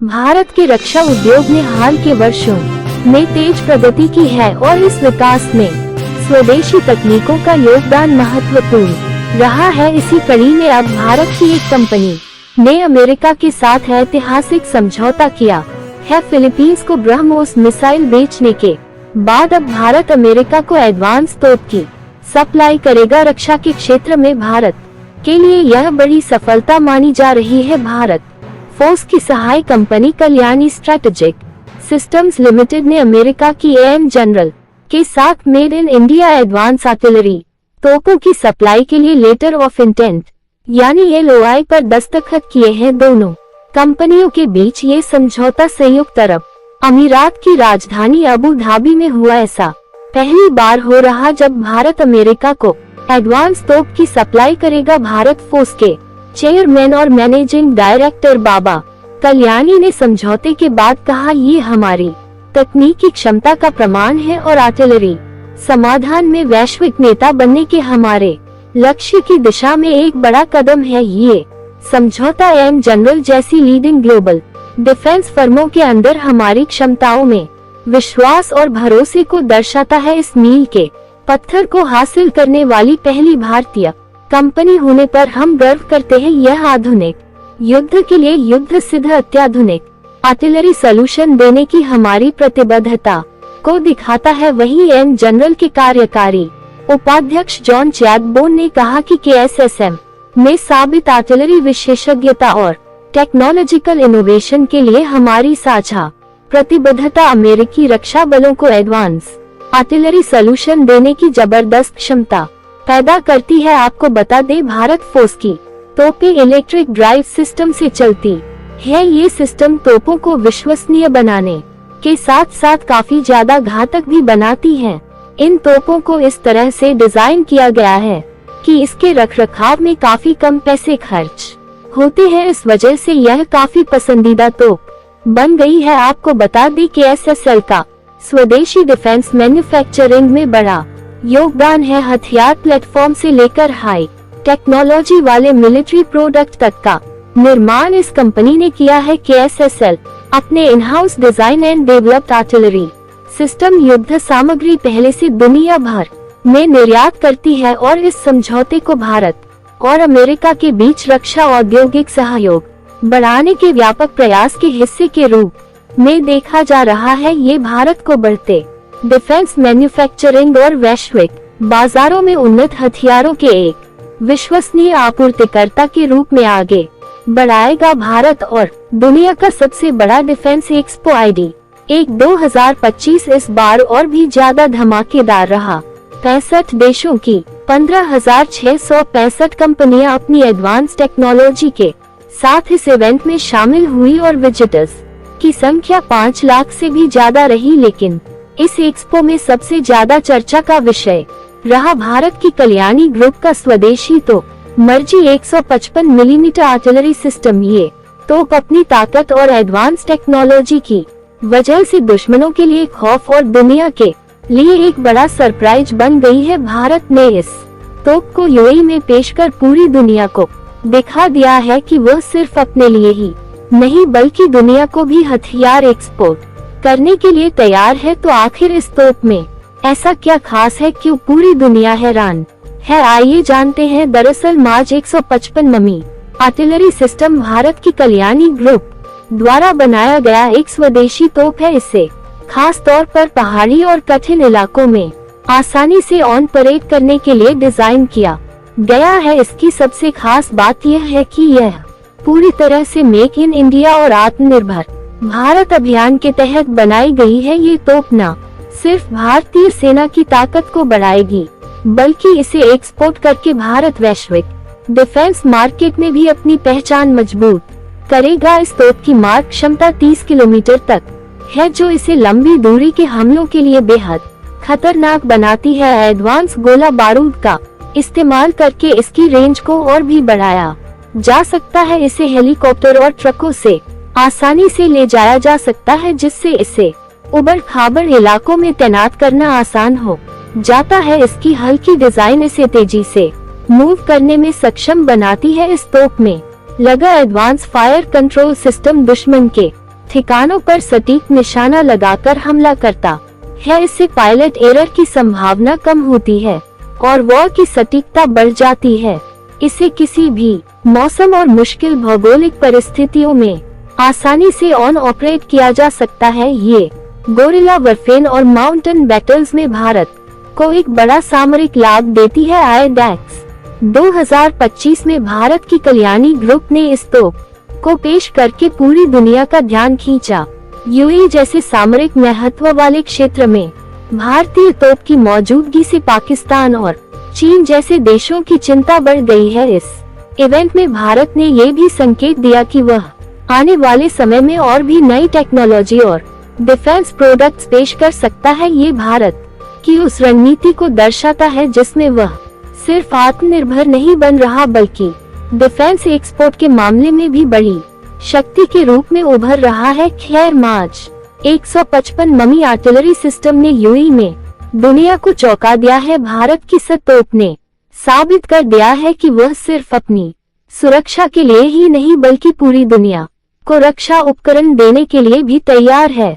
भारत के रक्षा उद्योग ने हाल के वर्षों में तेज प्रगति की है और इस विकास में स्वदेशी तकनीकों का योगदान महत्वपूर्ण रहा है। इसी कड़ी में अब भारत की एक कंपनी ने अमेरिका के साथ ऐतिहासिक समझौता किया है। फिलीपींस को ब्रह्मोस मिसाइल बेचने के बाद अब भारत अमेरिका को एडवांस तोप की सप्लाई करेगा। रक्षा के क्षेत्र में भारत के लिए यह बड़ी सफलता मानी जा रही है। भारत फोर्स की सहायक company Kalyani strategic systems limited ने अमेरिका की एएम जनरल के साथ made in India advance artillery तोपों की सप्लाई के लिए लेटर ऑफ इंटेंट यानी LOI पर दस्तखत किए हैं। दोनों कंपनियों के बीच ये समझौता संयुक्त अरब अमीरात की राजधानी अबू धाबी में हुआ। ऐसा पहली बार हो रहा जब भारत अमेरिका को एडवांस तोप की सप्लाई करेगा। भारत फोर्स के चेयरमैन और मैनेजिंग डायरेक्टर बाबा कल्याणी ने समझौते के बाद कहा, ये हमारी तकनीकी क्षमता का प्रमाण है और आर्टिलरी समाधान में वैश्विक नेता बनने के हमारे लक्ष्य की दिशा में एक बड़ा कदम है। ये समझौता एएम जनरल जैसी लीडिंग ग्लोबल डिफेंस फर्मों के अंदर हमारी क्षमताओं में विश्वास और भरोसे को दर्शाता है। इस मील के पत्थर को हासिल करने वाली पहली भारतीय कंपनी होने पर हम गर्व करते हैं। यह आधुनिक युद्ध के लिए युद्ध सिद्ध अत्याधुनिक आर्टिलरी सॉल्यूशन देने की हमारी प्रतिबद्धता को दिखाता है। वहीं एएम जनरल के कार्यकारी उपाध्यक्ष जॉन चैडबोन ने कहा कि KSSM में साबित आर्टिलरी विशेषज्ञता और टेक्नोलॉजिकल इनोवेशन के लिए हमारी साझा प्रतिबद्धता अमेरिकी रक्षा बलों को एडवांस आर्टिलरी सॉल्यूशन देने की जबरदस्त क्षमता पैदा करती है। आपको बता दें, भारत फोर्स की तोपें इलेक्ट्रिक ड्राइव सिस्टम से चलती है। ये सिस्टम तोपों को विश्वसनीय बनाने के साथ साथ काफी ज्यादा घातक भी बनाती हैं। इन तोपों को इस तरह से डिजाइन किया गया है कि इसके रखरखाव में काफी कम पैसे खर्च होते हैं। इस वजह से यह काफी पसंदीदा तोप बन गई है। आपको बता दें कि SSL का स्वदेशी डिफेंस मैन्युफैक्चरिंग में बड़ा योगदान है। हथियार प्लेटफॉर्म से लेकर हाई टेक्नोलॉजी वाले मिलिट्री प्रोडक्ट तक का निर्माण इस कंपनी ने किया है। KSSL अपने in house design and developed artillery system युद्ध सामग्री पहले से दुनिया भर में निर्यात करती है और इस समझौते को भारत और अमेरिका के बीच रक्षा औद्योगिक सहयोग बढ़ाने के व्यापक प्रयास के हिस्से के रूप में देखा जा रहा है। ये भारत को बढ़ते डिफेंस मैन्युफैक्चरिंग और वैश्विक बाजारों में उन्नत हथियारों के एक विश्वसनीय आपूर्तिकर्ता के रूप में आगे बढ़ाएगा। भारत और दुनिया का सबसे बड़ा डिफेंस एक्सपो ID1 2025 इस बार और भी ज्यादा धमाकेदार रहा। 65 देशों की 15,665 कंपनियां अपनी एडवांस टेक्नोलॉजी के साथ इस इवेंट में शामिल हुई और विजिटर्स की संख्या 5 लाख से भी ज्यादा रही। लेकिन इस एक्सपो में सबसे ज्यादा चर्चा का विषय रहा भारत की कल्याणी ग्रुप का स्वदेशी तो मर्जी 155 मिलीमीटर आर्टिलरी सिस्टम। ये तोप अपनी ताकत और एडवांस टेक्नोलॉजी की वजह से दुश्मनों के लिए खौफ और दुनिया के लिए एक बड़ा सरप्राइज बन गई है। भारत ने इस तोप को UAE में पेश कर पूरी दुनिया को दिखा दिया है कि वह सिर्फ अपने लिए ही नहीं बल्कि दुनिया को भी हथियार एक्सपोर्ट करने के लिए तैयार है। तो आखिर इस तोप में ऐसा क्या खास है, क्यों पूरी दुनिया हैरान है? आइए जानते हैं। दरअसल मार्च 155 ममी आर्टिलरी सिस्टम भारत की कल्याणी ग्रुप द्वारा बनाया गया एक स्वदेशी तोप है। इसे खास तौर पर पहाड़ी और कठिन इलाकों में आसानी से ऑन परेड करने के लिए डिजाइन किया गया है। इसकी सबसे खास बात यह है कि यह पूरी तरह से मेक इन इंडिया और आत्मनिर्भर भारत अभियान के तहत बनाई गई है। ये तोप न सिर्फ भारतीय सेना की ताकत को बढ़ाएगी बल्कि इसे एक्सपोर्ट करके भारत वैश्विक डिफेंस मार्केट में भी अपनी पहचान मजबूत करेगा। इस तोप की मार क्षमता 30 किलोमीटर तक है, जो इसे लंबी दूरी के हमलों के लिए बेहद खतरनाक बनाती है। एडवांस गोला बारूद का इस्तेमाल करके इसकी रेंज को और भी बढ़ाया जा सकता है। इसे हेलीकॉप्टर और ट्रकों से आसानी से ले जाया जा सकता है, जिससे इसे उबड़ खाबड़ इलाकों में तैनात करना आसान हो जाता है। इसकी हल्की डिजाइन इसे तेजी से मूव करने में सक्षम बनाती है। इस तोप में लगा एडवांस फायर कंट्रोल सिस्टम दुश्मन के ठिकानों पर सटीक निशाना लगाकर हमला करता है। इससे पायलट एरर की संभावना कम होती है और वॉर की सटीकता बढ़ जाती है। इसे किसी भी मौसम और मुश्किल भौगोलिक परिस्थितियों में आसानी से ऑन ऑपरेट किया जा सकता है। ये गोरिल्ला वरफेयर और माउंटेन बैटल्स में भारत को एक बड़ा सामरिक लाभ देती है। आईडैक्स 2025 में भारत की कल्याणी ग्रुप ने इस तोप को पेश करके पूरी दुनिया का ध्यान खींचा। यूएई जैसे सामरिक महत्व वाले क्षेत्र में भारतीय तोप की मौजूदगी से पाकिस्तान और चीन जैसे देशों की चिंता बढ़ गई है। इस इवेंट में भारत ने ये भी संकेत दिया कि वह आने वाले समय में और भी नई टेक्नोलॉजी और डिफेंस प्रोडक्ट्स पेश कर सकता है। ये भारत की उस रणनीति को दर्शाता है जिसमें वह सिर्फ आत्मनिर्भर नहीं बन रहा बल्कि डिफेंस एक्सपोर्ट के मामले में भी बड़ी शक्ति के रूप में उभर रहा है। खैर, मार्च 155 ममी आर्टिलरी सिस्टम ने यूएई में दुनिया को चौंका दिया है। भारत की तोप ने साबित कर दिया है कि वह सिर्फ अपनी सुरक्षा के लिए ही नहीं बल्कि पूरी दुनिया को रक्षा उपकरण देने के लिए भी तैयार है।